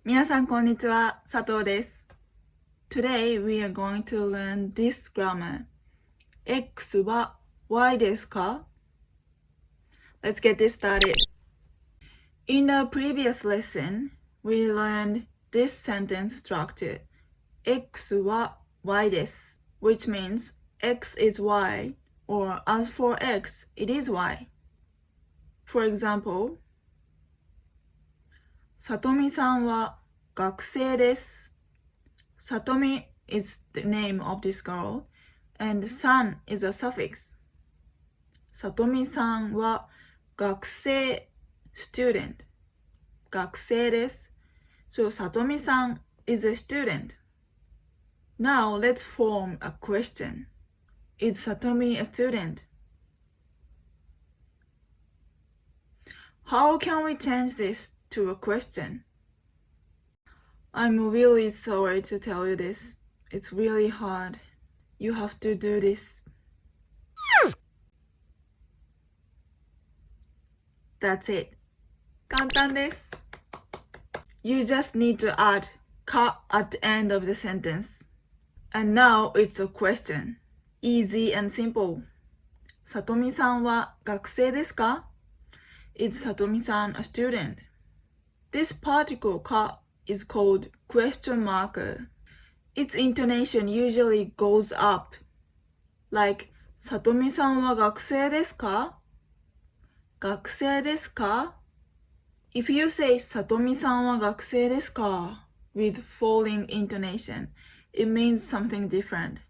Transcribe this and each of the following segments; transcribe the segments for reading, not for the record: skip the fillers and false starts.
皆さんこんにちは、佐藤です。Today we are going to learn this grammar. X は Y ですか? Let's get this started. In the previous lesson, we learned this sentence structure. X は Y です which means X is Y or as for X, it is Y. For example, さとみさんは学生です。Satomi is the name of this girl, and san is a suffix. さとみさんは学生 student 学生です。So さとみさん is a student. Now let's form a question. Is Satomi a student? How can we change this to a question? I'm really sorry to tell you this. It's really hard. You have to do this. That's it. 簡単です。You just need to add か at the end of the sentence. And now it's a question. Easy and simple. さとみさんは学生ですか? Is さとみさん a student? This particle か is called question marker. Its intonation usually goes up. Like さとみさんは学生ですか? 学生ですか? If you say さとみさんは学生ですか with falling intonation, it means something different.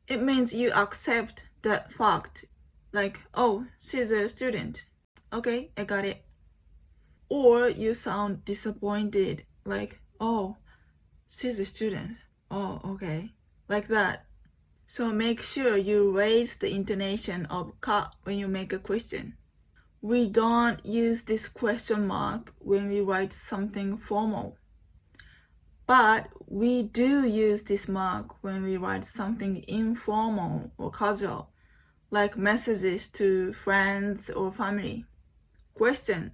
It means you accept that fact, like, oh, she's a student. Okay, I got it. Or you sound disappointed, like, oh, she's a student. Oh, okay, like that. So make sure you raise the intonation of か when you make a question. We don't use this question mark when we write something formal. But we do use this mark when we write something informal or casual, like messages to friends or family. Question.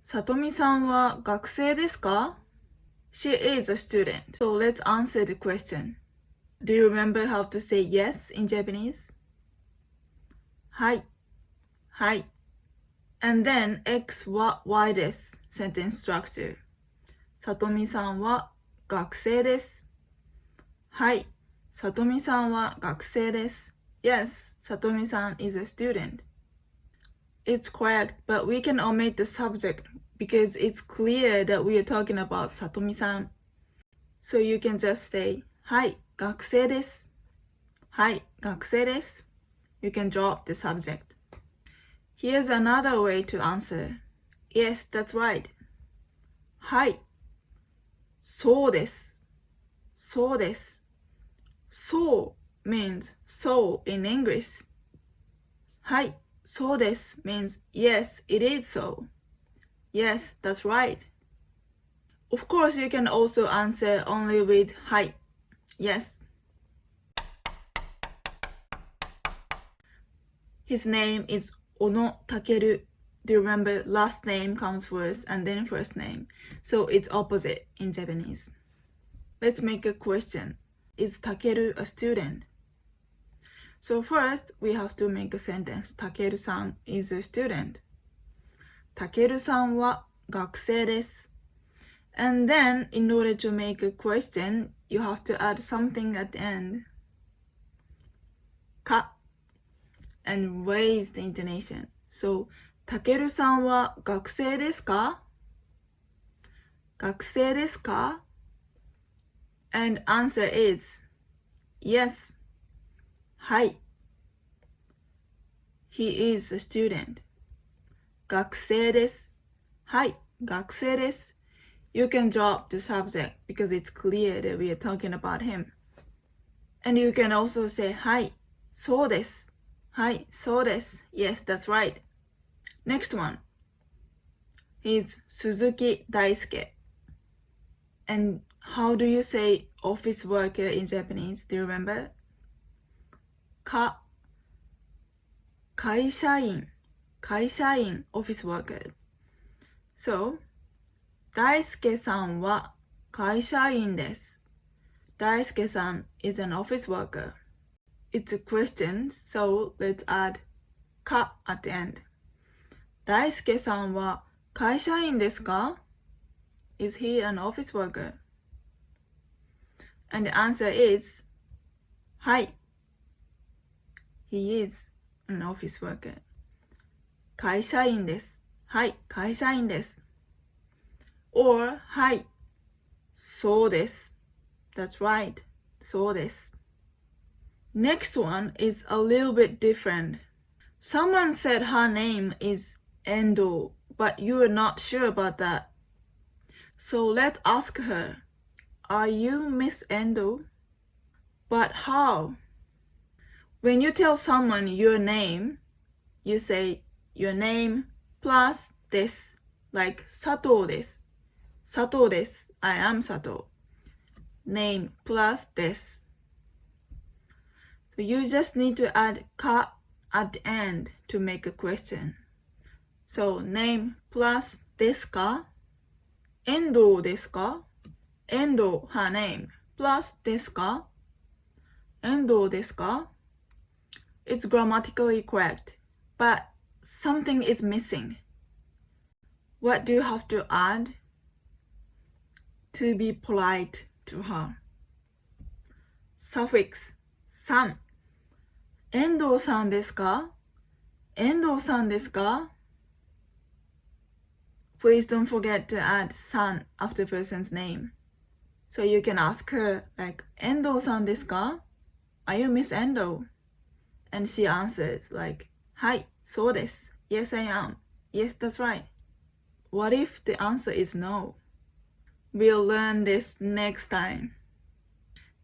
さとみさんは学生ですか? She is a student. So let's answer the question. Do you remember how to say yes in Japanese? はい。はい。And then X は Y です。Sentence structure. さとみさんは学生です。はい。さとみさんは学生です。Yes, さとみさん is a student. It's correct, but we can omit the subject because it's clear that we are talking about さとみさん. So you can just say, はい、学生です。はい、学生です。You can drop the subject.Here's another way to answer. Yes, that's right. はい。そうです。そうです。So means so in English. はい。そうです means yes, it is so. Yes, that's right. Of course, you can also answer only with はい。Yes. His name is Ono Takeru. Do you remember last name comes first and then first name? So it's opposite in Japanese. Let's make a question. Is Takeru a student? So first, we have to make a sentence. Takeru-san is a student. Takeru-san は学生です。And then, in order to make a question, you have to add something at the end. か and raise the intonation. So, たけるさんは学生ですか? 学生ですか? And answer is yes. はい。He is a student. 学生です。はい、学生です。You can drop the subject because it's clear that we are talking about him. And you can also say はい、そうです。はい、そうです。Yes, that's right. Next one. He's Suzuki Daisuke. And how do you say office worker in Japanese? Do you remember? 会社員 office worker. So, 大輔さんは会社員です。大輔さん is an office worker. It's a question, so let's add か at the end. 大輔さんは会社員ですか? Is he an office worker? And the answer is はい。He is an office worker. 会社員です。はい、会社員です。or はい、そうです。That's right. そうです。Next one is a little bit different. Someone said her name is Endo, but you are not sure about that. So let's ask her, are you Miss Endo? But how? When you tell someone your name, you say your name plus this, like 佐藤です。佐藤です。I am 佐藤。Name plus this. So you just need to add か at the end to make a question. So name plus ですか? 遠藤ですか? 遠藤 her name plus ですか? 遠藤ですか? It's grammatically correct, but something is missing. What do you have to add to be polite to her? Suffix さん。遠藤さんですか? 遠藤さんですか? Please don't forget to add さん after person's name. So you can ask her like 遠藤さんですか? Are you Miss Endo? And she answers like はい、そうです。Yes, I am. Yes, that's right. What if the answer is no? We'll learn this next time.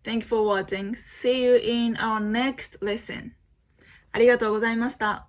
Thank you for watching. See you in our next lesson. ありがとうございました。